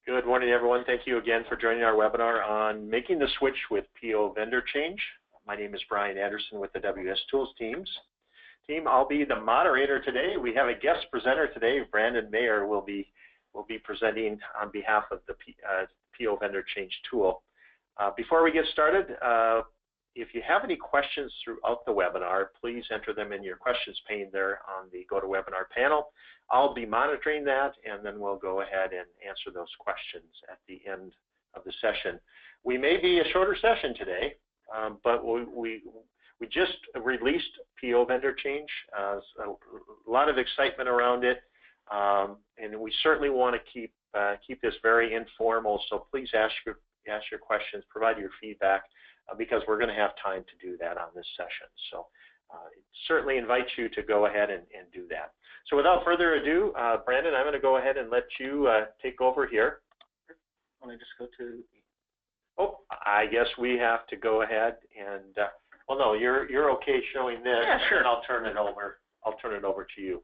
Good morning, everyone. Thank you again for joining our webinar on making the switch with POVendorChange. My name is Brian Anderson with the wsTOOLS team. I'll be the moderator today. We have a guest presenter today. Brandon Mayer will be presenting on behalf of the POVendorChange tool. Before we get started, if you have any questions throughout the webinar, please enter them in your questions pane there on the GoToWebinar panel. I'll be monitoring that, and then we'll go ahead and answer those questions at the end of the session. We may be a shorter session today, but we just released POVendorChange. So a lot of excitement around it, and we certainly want to keep this very informal. So please ask your questions, provide your feedback, because we're going to have time to do that on this session. So certainly invite you to go ahead and do that. So without further ado, Brandon, I'm going to go ahead and let you take over here. Want to just go to? Oh, I guess we have to go ahead and. Well, no, you're okay showing this. Yeah, sure. And I'll turn it over. I'll turn it over to you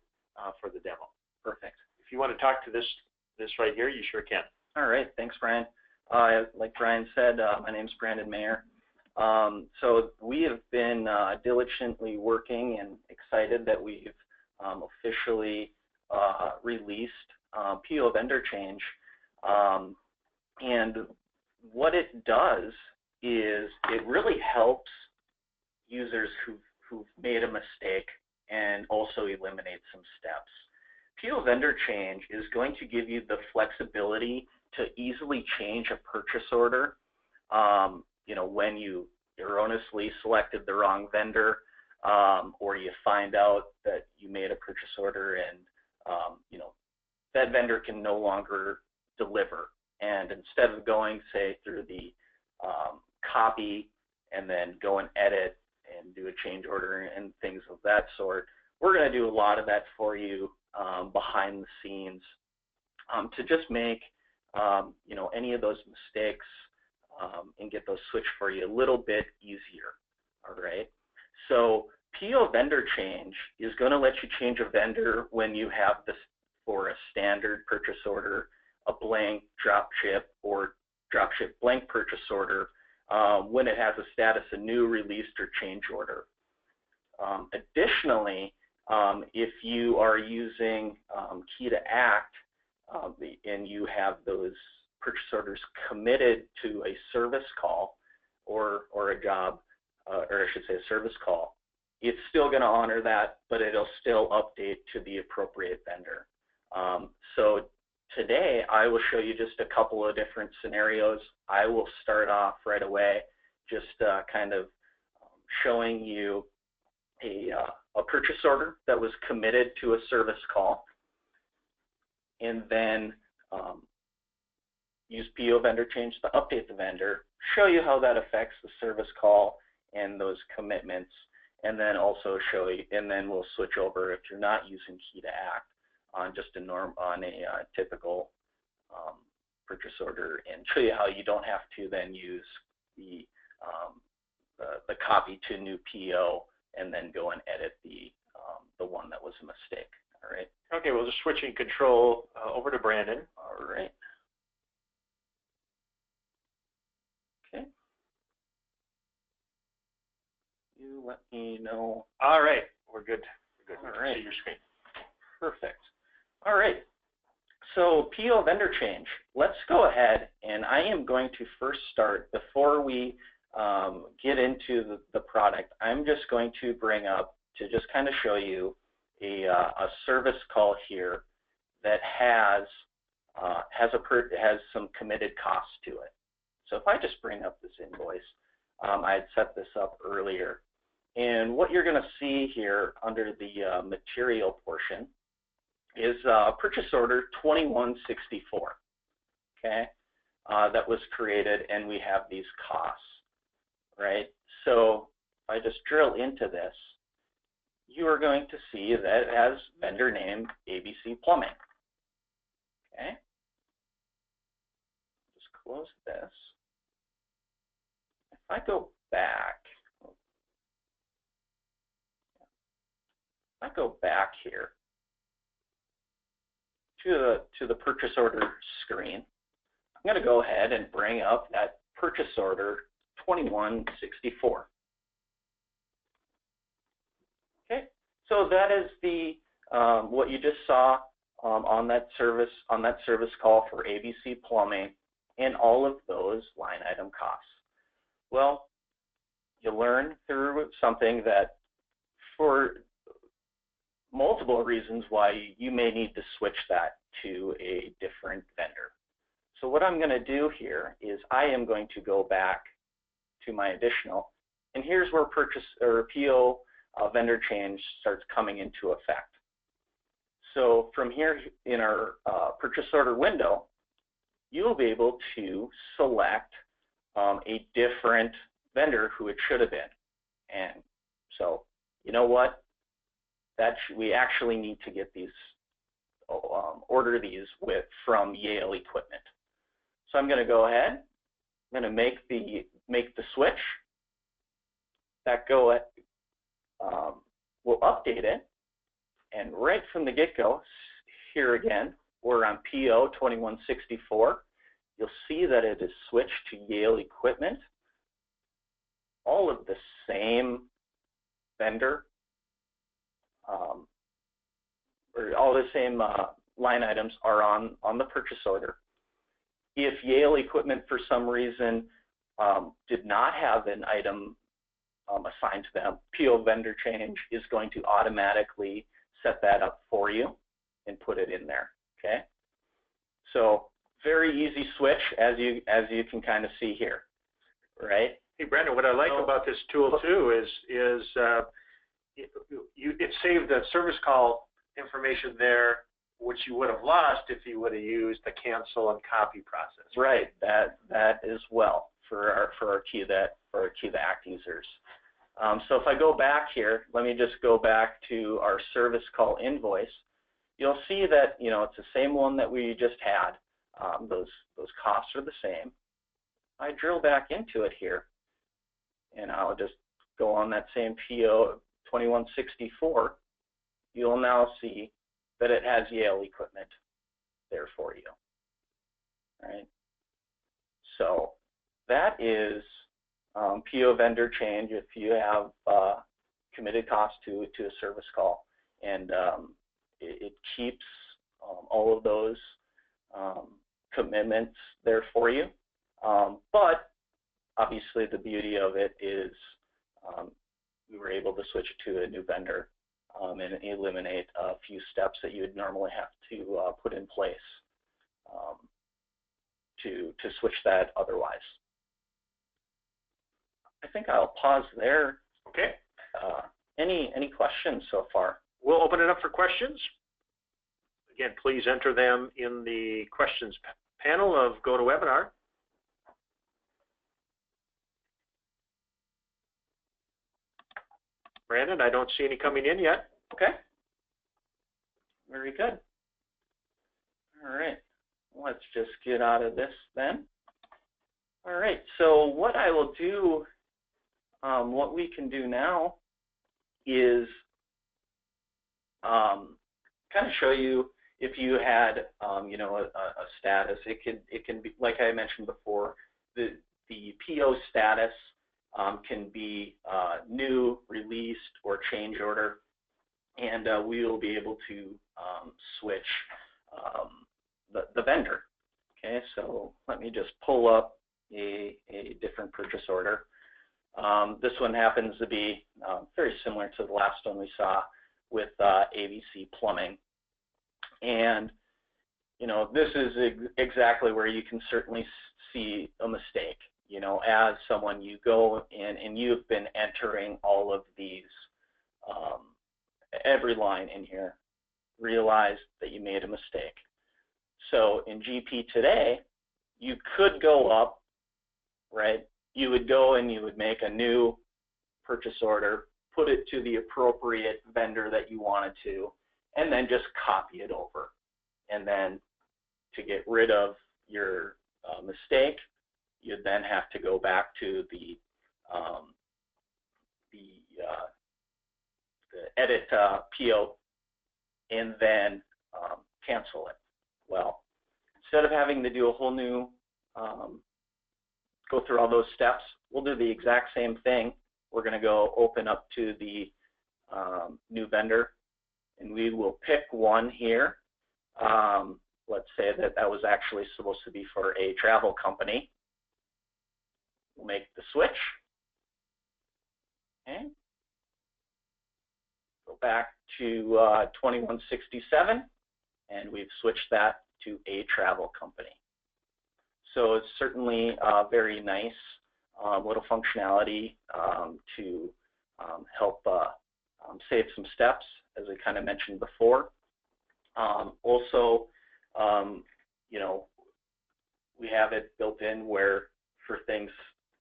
for the demo. Perfect. If you want to talk to this right here, you sure can. All right. Thanks, Brian. Like Brian said, my name's Brandon Mayer. So we have been diligently working and excited that we've officially released POVendorChange. And what it does is it really helps users who've made a mistake and also eliminate some steps. POVendorChange is going to give you the flexibility to easily change a purchase order. You know, when you erroneously selected the wrong vendor, or you find out that you made a purchase order and you know, that vendor can no longer deliver. And instead of going, say, through the copy and then go and edit and do a change order and things of that sort, we're going to do a lot of that for you behind the scenes to just make you know, any of those mistakes and get those switched for you a little bit easier. All right. So POVendorChange is going to let you change a vendor when you have this for a standard purchase order, a blank dropship, or dropship blank purchase order when it has a status of new, released, or change order. Additionally, if you are using Key to Act and you have those purchase orders committed to a service call or a job, or I should say a service call, it's still going to honor that, but it'll still update to the appropriate vendor. So today I will show you just a couple of different scenarios. I will start off right away just kind of showing you a purchase order that was committed to a service call, and then use POVendorChange to update the vendor, show you how that affects the service call and those commitments, and then also show you, and then we'll switch over if you're not using Key to Act on just a typical purchase order, and show you how you don't have to then use the copy to new PO and then go and edit the one that was a mistake. All right. Okay, we'll just switching control over to Brandon. All right. Okay. You let me know. All right, we're good. We're good. All right. See your screen. Perfect. All right. So POVendorChange. Let's go ahead, and I am going to first start before we get into the product. I'm just going to bring up to just kind of show you a service call here that has some committed costs to it. So if I just bring up this invoice, I had set this up earlier, and what you're going to see here under the material portion is purchase order 2164. Okay, that was created, and we have these costs, right? So if I just drill into this, you are going to see that it has vendor name ABC Plumbing. Okay, just close this. If I go back, here to the purchase order screen, I'm going to go ahead and bring up that purchase order 2164. Okay, so that is the what you just saw on that service call for ABC Plumbing and all of those line item costs. Well, you learn through something that for multiple reasons why you may need to switch that to a different vendor. So what I'm going to do here is I am going to go back to my additional, and here's where purchase or PO vendor change starts coming into effect. So from here in our purchase order window, you'll be able to select a different vendor who it should have been. And so, you know what? We actually need to get these, order these from Yale Equipment. So I'm going to go ahead. I'm going to make the switch. That we'll update it, and right from the get-go, here again, we're on PO 2164. You'll see that it is switched to Yale Equipment. All of the same vendor, or all the same line items are on the purchase order. If Yale Equipment for some reason did not have an item assigned to them, POVendorChange is going to automatically set that up for you and put it in there. Okay, so very easy switch, as you can kind of see here, right? Hey, Brandon, what I like about this tool too is it saved the service call information there, which you would have lost if you would have used the cancel and copy process. Right. That as well for our key the act users. So if I go back here, let me just go back to our service call invoice. You'll see that it's the same one that we just had. Those costs are the same. I drill back into it here, and I'll just go on that same PO 2164. You'll now see that it has Yale Equipment there for you. All right. So that is POVendorChange if you have committed costs to a service call, and it keeps all of those commitments there for you. But obviously the beauty of it is we were able to switch it to a new vendor and eliminate a few steps that you would normally have to put in place to switch that otherwise. I think I'll pause there. Okay. Any questions so far? We'll open it up for questions. Again, please enter them in the questions panel of GoToWebinar. Brandon, I don't see any coming in yet. Okay. Very good. All right. Let's just get out of this then. All right. So what I will do, what we can do now is kind of show you if you had, a status. It can be, like I mentioned before, the PO status can be new, released, or change order, and we will be able to switch the vendor. Okay, so let me just pull up a different purchase order. This one happens to be very similar to the last one we saw with ABC Plumbing, and this is exactly where you can certainly see a mistake. As someone, you go in and you've been entering all of these, every line in here, realize that you made a mistake. So in GP today, you could go up, right? You would go and you would make a new purchase order, put it to the appropriate vendor that you wanted to, and then just copy it over. And then to get rid of your mistake, you'd then have to go back to the edit PO and then cancel it. Well, instead of having to do a whole new go through all those steps. We'll do the exact same thing. We're going to go open up to the new vendor, and we will pick one here. Let's say that was actually supposed to be for a travel company. We'll make the switch. Okay. Go back to 2167, and we've switched that to a travel company. So it's certainly very nice little functionality to help save some steps, as I kind of mentioned before. Also, you know, we have it built in where for things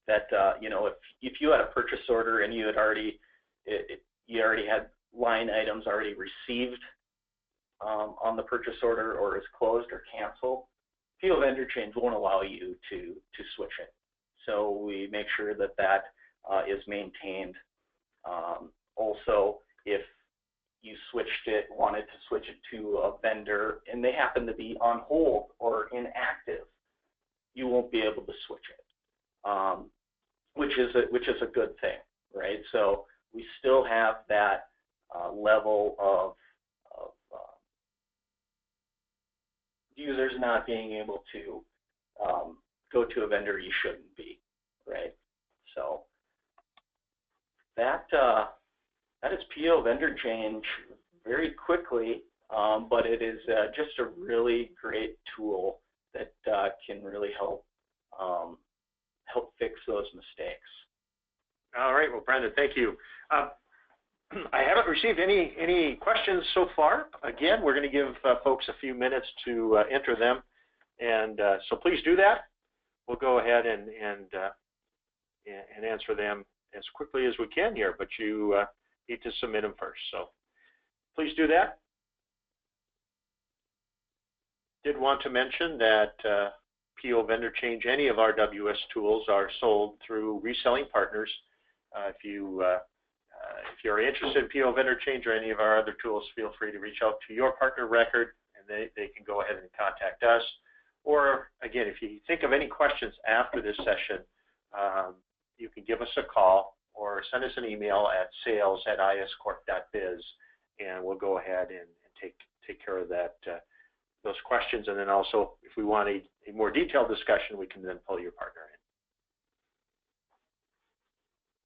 that you know, if you had a purchase order and you had already had line items already received on the purchase order, or is closed or canceled, POVendorChange won't allow you to switch it. So we make sure that that is maintained. Also, if you wanted to switch it to a vendor and they happen to be on hold or inactive, you won't be able to switch it, which is a good thing, right? So we still have that level of users not being able to go to a vendor you shouldn't be, right? So that is POVendorChange very quickly, but it is just a really great tool that can really help fix those mistakes. All right, well, Brandon, thank you. I haven't received any questions so far. Again, we're going to give folks a few minutes to enter them, and so please do that. We'll go ahead and answer them as quickly as we can here, but you need to submit them first. So please do that. Did want to mention that POVendorChange, any of our wsTOOLS are sold through reselling partners. If you're interested in POVendorChange or any of our other tools, feel free to reach out to your partner record, and they can go ahead and contact us. Or again, if you think of any questions after this session, you can give us a call or send us an email at sales@iscorp.biz, and we'll go ahead and take care of that those questions. And then also, if we want a more detailed discussion, we can then pull your partner in.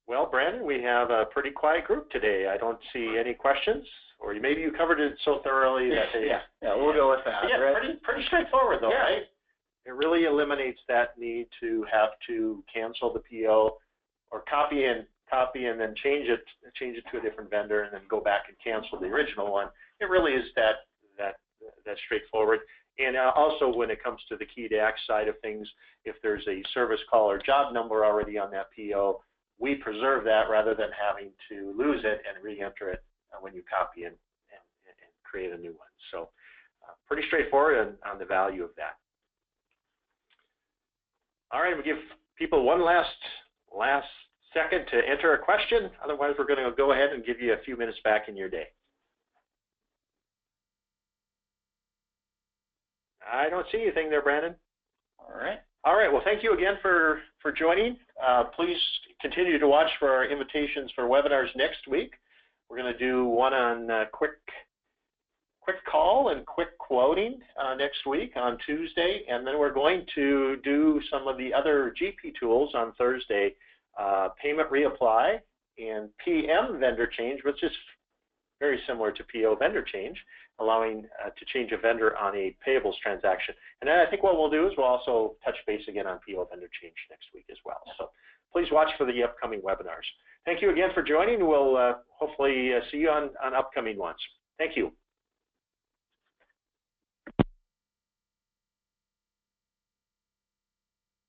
Well, Brandon, we have a pretty quiet group today. I don't see any questions, or maybe you covered it so thoroughly that yeah, we'll go with that. Yeah, right? pretty straightforward though, yeah. right? It really eliminates that need to have to cancel the PO or copy and then change it to a different vendor and then go back and cancel the original one. It really is that straightforward. And also, when it comes to the key to act side of things, if there's a service call or job number already on that PO, we preserve that rather than having to lose it and re-enter it when you copy and create a new one. So pretty straightforward on the value of that. All right, we'll give people one last second to enter a question. Otherwise, we're going to go ahead and give you a few minutes back in your day. I don't see anything there, Brandon. All right. All right, well, thank you again for joining. Please continue to watch for our invitations for webinars next week. We're going to do one on quick call and quick quoting next week on Tuesday, and then we're going to do some of the other GP tools on Thursday, payment reapply and PMVendorChange, which is very similar to POVendorChange, allowing to change a vendor on a payables transaction. And then I think what we'll do is we'll also touch base again on POVendorChange next week as well. So please watch for the upcoming webinars. Thank you again for joining. We'll hopefully see you on upcoming ones. Thank you.